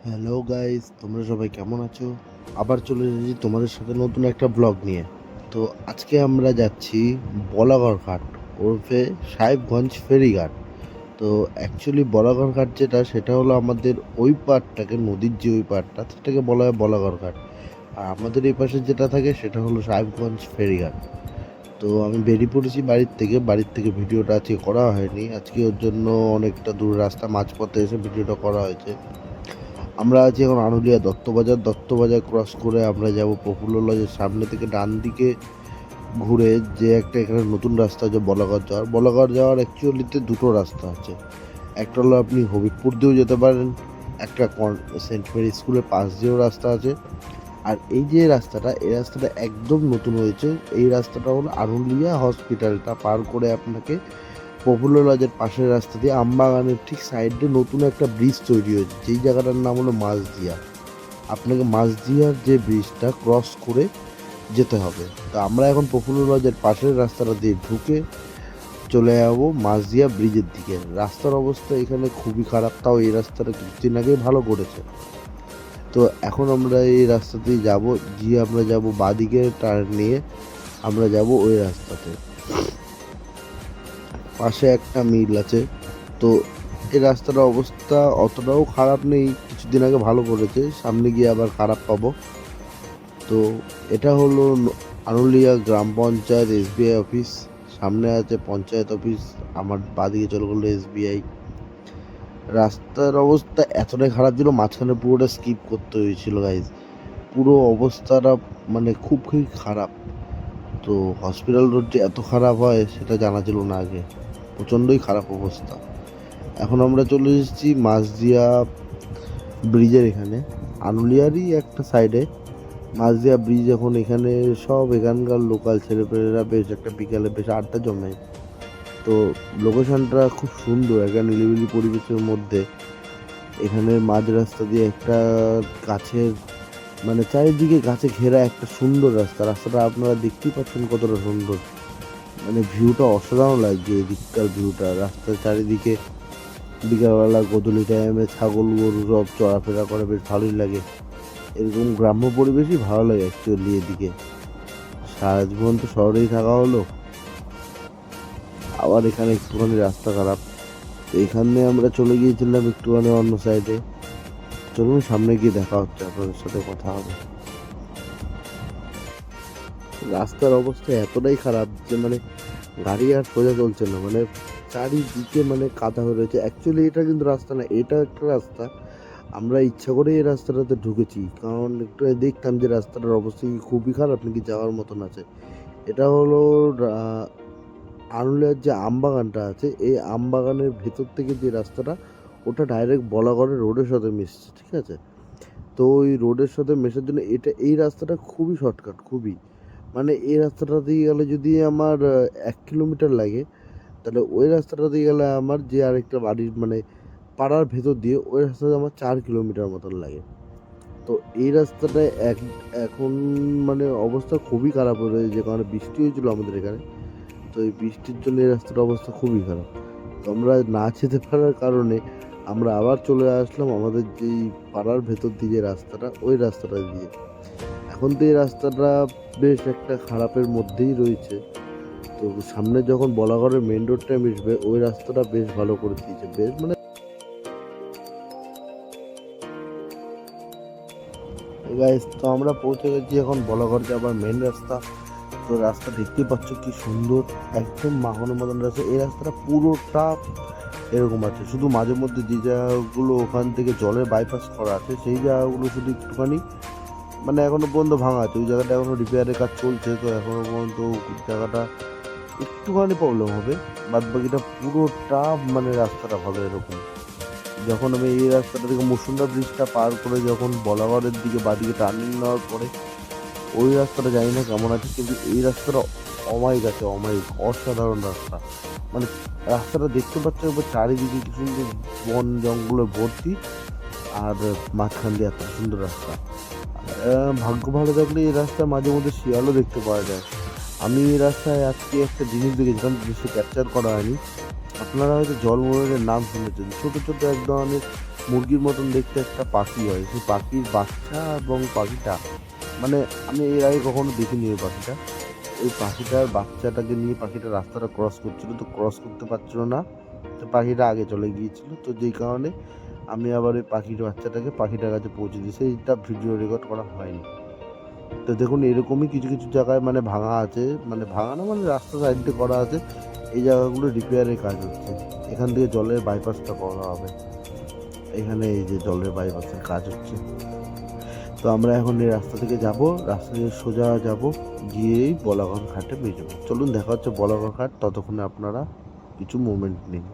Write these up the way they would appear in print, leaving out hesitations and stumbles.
Hello guys, তোমরা সবাই কেমন আছো? আবার চলে এসেছি তোমাদের সাথে নতুন একটা ব্লগ নিয়ে। তো আজকে আমরা যাচ্ছি বলাগড় ঘাট ওরফে সাহেবগঞ্জ ফেরিঘাট। তো অ্যাকচুয়ালি বলাগড় ঘাট সেটা হলো আমাদের ওই পাড়টাকে, নদীর যে ওই পাড়টা সেটাকে বলা হয় বলাগড় ঘাট। আর আমাদের এই পাশে যেটা থাকে সেটা হলো সাহেবগঞ্জ ফেরিঘাট। তো আমি বেরিয়ে পড়েছি বাড়ির থেকে ভিডিওটা আজকে করা হয়নি। আজকে ওর জন্য অনেকটা দূর রাস্তা মাঝপথে এসে ভিডিওটা করা হয়েছে। আমরা আছি এখন আনুলিয়া দত্তবাজার ক্রস করে আমরা যাব প্রফুল্ল লজের সামনে থেকে ডান দিকে ঘুরে যে একটা এখানে নতুন রাস্তা আছে বলাগড় যাওয়ার অ্যাকচুয়ালিতে দুটো রাস্তা আছে। একটা হলো আপনি হবিবপুর দিয়েও যেতে পারেন, একটা সেন্ট মেরি স্কুলের পাশ দিয়েও রাস্তা আছে। আর এই রাস্তাটা একদম নতুন হয়েছে। এই রাস্তাটা হলো আনুলিয়া হসপিটালটা পার করে আপনাকে প্রফুল্ল লজের পাশের রাস্তা দিয়ে আমবাগানের ঠিক সাইডে নতুন একটা ব্রিজ তৈরি হয়েছে, যেই জায়গাটার নাম হলো মাঝদিয়া। আপনাকে মাঝদিয়ার যে ব্রিজটা ক্রস করে যেতে হবে। তো আমরা এখন প্রফুল্ল লজের পাশের রাস্তাটা দিয়ে ঢুকে চলে যাবো মাঝদিয়া ব্রিজের দিকে। রাস্তার অবস্থা এখানে খুবই খারাপ, তাও এই রাস্তাটা কিছুদিন আগেই ভালো করেছে। তো এখন আমরা এই রাস্তা দিয়ে যাবো, আমরা যাব বাঁদিকে টার্ন নিয়ে আমরা যাব ওই রাস্তাতে। পাশে একটা মিল আছে। তো এই রাস্তার অবস্থা অতটাও খারাপ নেই, কিছুদিন আগে ভালো করেছে, সামনে গিয়ে আবার খারাপ পাবো। তো এটা হলো আনুলিয়া গ্রাম পঞ্চায়েত এসবিআই অফিস। সামনে আছে পঞ্চায়েত অফিস, আমার বাদিকে চলে গেলো এসবিআই। রাস্তার অবস্থা এতটাই খারাপ ছিল, মাঝখানে পুরোটা স্কিপ করতে হয়েছিল গাইজ। পুরো অবস্থাটা মানে খুবই খারাপ। তো হসপিটাল রোড যে এত খারাপ হয় সেটা জানা ছিল না আগে, প্রচণ্ডই খারাপ অবস্থা। এখন আমরা চলে এসেছি মাঝদিয়া ব্রিজের এখানে, আনুলিয়ারই একটা সাইডে মাঝদিয়া ব্রিজ। এখন এখানে সব এখানকার লোকাল ছেলেপেলেরা বেশ একটা বিকালে বেশ আড্ডা জমায়। তো লোকেশনটা খুব সুন্দর, একটা নিরিবিলি পরিবেশের মধ্যে। এখানে মাঝ রাস্তা দিয়ে একটা গাছের মানে চারিদিকে গাছে ঘেরা একটা সুন্দর রাস্তাটা আপনারা দেখতেই পাচ্ছেন কতটা সুন্দর। মানে ভিউটা অসাধারণ লাগছে, এদিককার ভিউটা। রাস্তার চারিদিকে বিকালবেলা গোধূলি টাইমে ছাগল গরু সব চলাফেরা করে, বেশ ভালোই লাগে। এরকম গ্রাম্য পরিবেশই ভালো লাগে অ্যাকচুয়ালি এদিকে। সারা জীবন তো শহরেই থাকা হলো, আবার এখানে একটুখানি রাস্তা খারাপ। তো এখানে আমরা চলে গিয়েছিলাম একটুখানি অন্য সাইডে। চলুন সামনে গিয়ে দেখা হচ্ছে, আপনাদের সাথে কথা হবে। রাস্তার অবস্থা এতটাই খারাপ যে মানে গাড়ি আর সোজা চলছে না, মানে চারিদিকে মানে কাদা হয়ে রয়েছে। অ্যাকচুয়ালি এটা কিন্তু রাস্তা না, এটা একটা রাস্তা। আমরা ইচ্ছা করে এই রাস্তাটাতে ঢুকেছি, কারণ একটু দেখতাম যে রাস্তাটার অবস্থা কি খুবই খারাপ নাকি যাওয়ার মতন আছে। এটা হলো আনুলিয়ার যে আমবাগানটা আছে, এই আমবাগানের ভেতর থেকে যে রাস্তাটা, ওটা ডাইরেক্ট বলাগড়ের রোডের সাথে মিশছে, ঠিক আছে? তো ওই রোডের সাথে মেশার জন্য এই রাস্তাটা খুবই শর্টকাট, খুবই। মানে এই রাস্তাটা দিয়ে গেলে যদি আমার 1 কিলোমিটার লাগে, তাহলে ওই রাস্তাটা দিয়ে গেলে আমার যে আরেকটা বাড়ির মানে পাড়ার ভেতর দিয়ে ওই রাস্তাতে আমার 4 কিলোমিটার মতন লাগে। তো এই রাস্তাটায় এখন মানে অবস্থা খুবই খারাপ হয়ে রয়েছে, যে কারণে বৃষ্টি হয়েছিল আমাদের এখানে। তো এই বৃষ্টির জন্য এই রাস্তাটার অবস্থা খুবই খারাপ। তো আমরা না যেতে পারার কারণে আমরা আবার চলে আসলাম আমাদের যেই পাড়ার ভেতর দিয়ে যে রাস্তাটা, ওই রাস্তাটা দিয়ে। এখন তো এই রাস্তাটা বেশ একটা খারাপের মধ্যেই রয়েছে। তো সামনে যখন বলাগড়ের মেন রোডটা মিশবে, ওই রাস্তাটা বেশ ভালো করে দিয়েছে, বেশ মানে গাইস। তো আমরা পৌঁছে গেছি এখন বলাগড় যাবার মেন রাস্তা। তো রাস্তা দেখতেই পাচ্ছ কি সুন্দর, একদম মাখনের মতন রাস্তা। এই রাস্তাটা পুরোটা এরকম আছে, শুধু মাঝে মধ্যে যে জায়গাগুলো ওখান থেকে জলের বাইপাস করা আছে সেই জায়গাগুলো শুধু একটুখানি মানে এখনো পর্যন্ত ভাঙা আছে। ওই জায়গাটা এখনো রিপেয়ারের কাজ চলছে, তো এখনো পর্যন্ত জায়গাটা একটুখানি প্রবলেম হবে। বাদ বাকিটা পুরোটা মানে রাস্তাটা ভালো এরকম। যখন আমি এই রাস্তাটা থেকে মুসুন্ডা ব্রিজটা পার করে যখন বলাগড়ের দিকে বাদিকে টার্নিং নেওয়ার পরে ওই রাস্তাটা জানি না কেমন আছে, কিন্তু এই রাস্তাটা অমায়িক আছে, অমায়িক, অসাধারণ রাস্তা। মানে রাস্তাটা দেখতে পাচ্ছ এবার চারিদিকে কি সুন্দর বন জঙ্গলে ভর্তি, আর মাঝখান দিয়ে এত সুন্দর রাস্তা। ভাগ্য ভালো থাকলে এই রাস্তায় মাঝে মধ্যে শিয়ালও দেখতে পাওয়া যায়। আমি এই রাস্তায় আজকে একটা জিনিস দেখেছিলাম, জিনিসটা ক্যাপচার করা হয়নি। আপনারা হয়তো জলময়ূরের নাম শুনেছেন, ছোট ছোট এক ধরনের মুরগির মতন দেখতে একটা পাখি হয়, সেই পাখির বাচ্চা এবং পাখিটা মানে আমি এর আগে কখনো দেখিনি ওই পাখিটা। ওই পাখিটার বাচ্চাটাকে নিয়ে পাখিটা রাস্তাটা ক্রস করছিল, তো ক্রস করতে পারছিল না, তো পাখিটা আগে চলে গিয়েছিল, তো যেই কারণে আমি আবার ওই পাখির বাচ্চাটাকে পাখিটার কাছে পৌঁছে দিই, সেইটা ভিডিও রেকর্ড করা হয়নি। তো দেখুন এরকমই কিছু কিছু জায়গায় মানে ভাঙা আছে, মানে ভাঙা না মানে রাস্তা সাইড দিয়ে করা আছে, এই জায়গাগুলো রিপেয়ারের কাজ হচ্ছে। এখান থেকে জলের বাইপাসটা করা হবে, এখানে এই যে জলের বাইপাসের কাজ হচ্ছে। তো আমরা এখন এই রাস্তা থেকে যাব, রাস্তা থেকে সোজা যাব, গিয়েই বলাগড় ঘাটে বেরোবো। চলুন দেখা হচ্ছে বলাগড় ঘাট, ততক্ষণে আপনারা কিছু মুভমেন্ট নিন।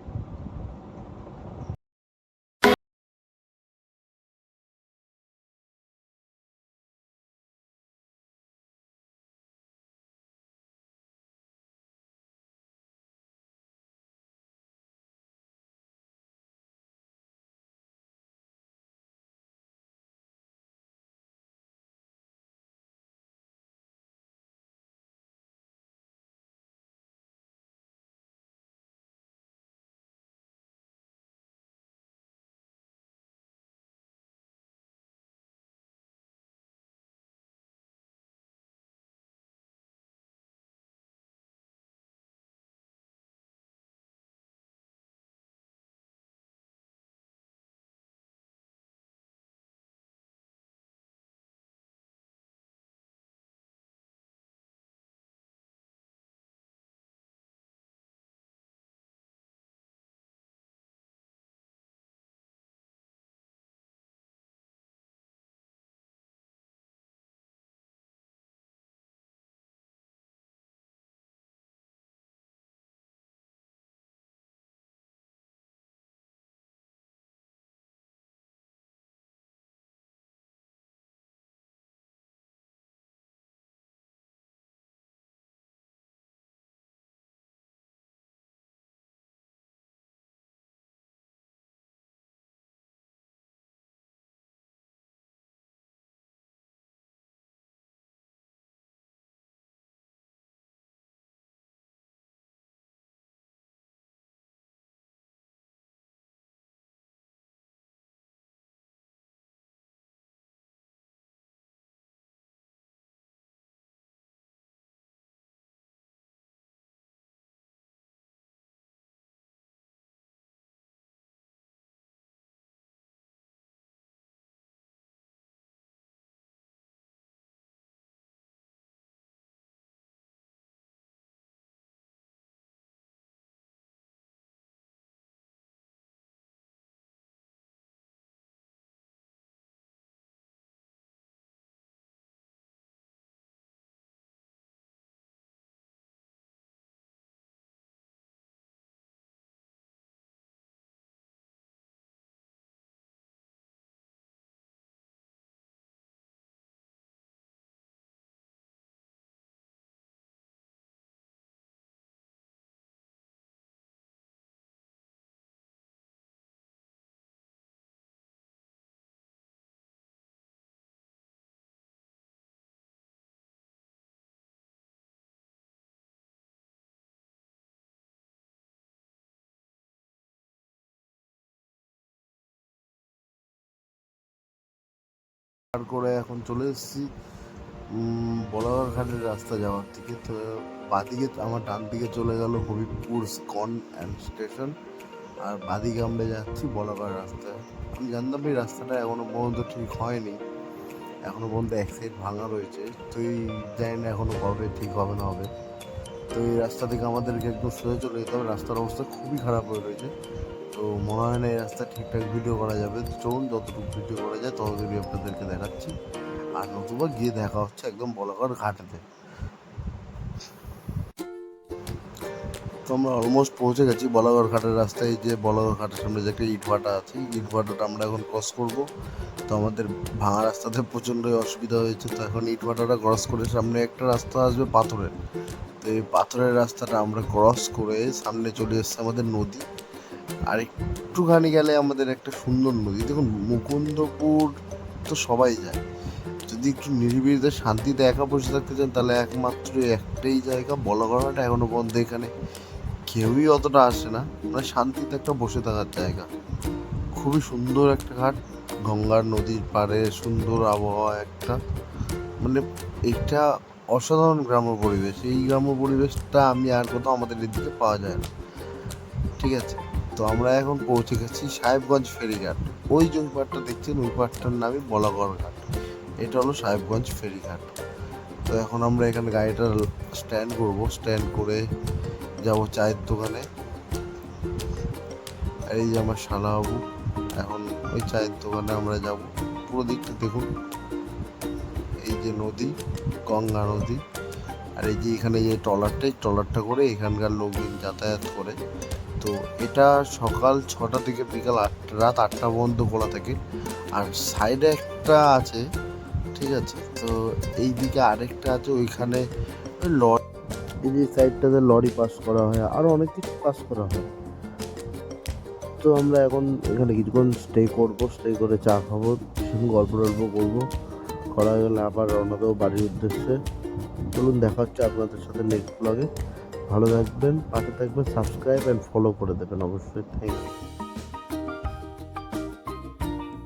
পার করে এখন চলে এসেছি বলাগড় ঘাটের রাস্তা যাওয়ার দিকে। তো বাদিকে আমার ডান দিকে চলে গেল হবিবপুর স্কন অ্যান্ড স্টেশন, আর বাদিকে আমরা যাচ্ছি বলাগড় রাস্তায়। আমি জানতাম এই রাস্তাটা এখনো পর্যন্ত ঠিক হয়নি, এখনো পর্যন্ত এক সাইড ভাঙা রয়েছে, তো এই জানি না এখনো কবে ঠিক হবে না হবে। তো এই রাস্তা থেকে আমাদেরকে একদম সোজা চলে যেতে হবে, রাস্তার অবস্থা খুবই খারাপ হয়ে রয়েছে, তো মনে হয় না এই রাস্তা ঠিকঠাক ভিডিও করা যাবে। তো চলুন যতটুকু ভিডিও করা যায় ততটুকু আপনাদেরকে দেখাচ্ছি, আর নতুবা গিয়ে দেখা হচ্ছে একদম বলাগড় ঘাটেতে। তো আমরা অলমোস্ট পৌঁছে গেছি বলাগড় ঘাটের রাস্তায়। যে বলাগড় ঘাটের সামনে যে একটা ইটভাটা আছে, ইটভাটাটা আমরা এখন ক্রস করব। তো আমাদের ভাঙা রাস্তাতে প্রচণ্ডই অসুবিধা হয়েছে, তো এখন ইটভাটাটা ক্রস করে সামনে একটা রাস্তা আসবে পাথরের। তো এই পাথরের রাস্তাটা আমরা ক্রস করে সামনে চলে এসছে আমাদের নদী, আর একটুখানি গেলে আমাদের একটা সুন্দর নদী। দেখুন মুকুন্দপুর তো সবাই যায়, যদি একটু নিরিবিলিতে শান্তিতে একা বসে থাকতে চান তাহলে একমাত্র একটাই জায়গা বলাগড় ঘাট। এখনো পর্যন্ত এখানে কেউই অতটা আসে না, মানে শান্তিতে একটা বসে থাকার জায়গা, খুবই সুন্দর একটা ঘাট, গঙ্গার নদীর পাড়ে সুন্দর আবহাওয়া একটা, মানে এটা অসাধারণ গ্রাম্য পরিবেশ। এই গ্রাম্য পরিবেশটা আমি আর কোথাও আমাদের এদিকে পাওয়া যায় না। ঠিক আছে, তো আমরা এখন পৌঁছে গেছি সাহেবগঞ্জ ফেরিঘাট। ওই যে ওই পাড়টা দেখছেন, ওই পাড়টার নামই বলাগড় ঘাট। এটা হলো সাহেবগঞ্জ ফেরিঘাট। তো এখন আমরা এখানে গাড়িটা স্ট্যান্ড করব, স্ট্যান্ড করে যাব চায়ের দোকানে। আর এই যে আমার শালাবাবু, এখন ওই চায়ের দোকানে আমরা যাব। পুরো দিকটা দেখুন, এই যে নদী, গঙ্গা নদী, আর এই যে এখানে যে ট্রলারটা করে এখানকার লোকজন যাতায়াত করে। তো এটা সকাল 6টা থেকে বিকাল 8টা, রাত 8টা পর্যন্ত খোলা থাকে। আর সাইডে একটা আছে, ঠিক আছে, তো এই দিকে আরেকটা আছে, ওইখানে লরি, এই যে সাইডটাতে লরি পাস করা হয়, আরও অনেক কিছু পাস করা হয়। তো আমরা এখন এখানে কিছুক্ষণ স্টে করবো, স্টে করে চা খাবো, কিছুক্ষণ গল্প করবো, করা হয়ে গেলে আবার রওনা দেবো বাড়ির উদ্দেশ্যে। চলুন, দেখা হচ্ছে আপনাদের সাথে নেক্সট ব্লগে। ভালো থাকবেন, পাশে থাকবেন, সাবস্ক্রাইব অ্যান্ড ফলো করে দেবেন অবশ্যই। Thank you.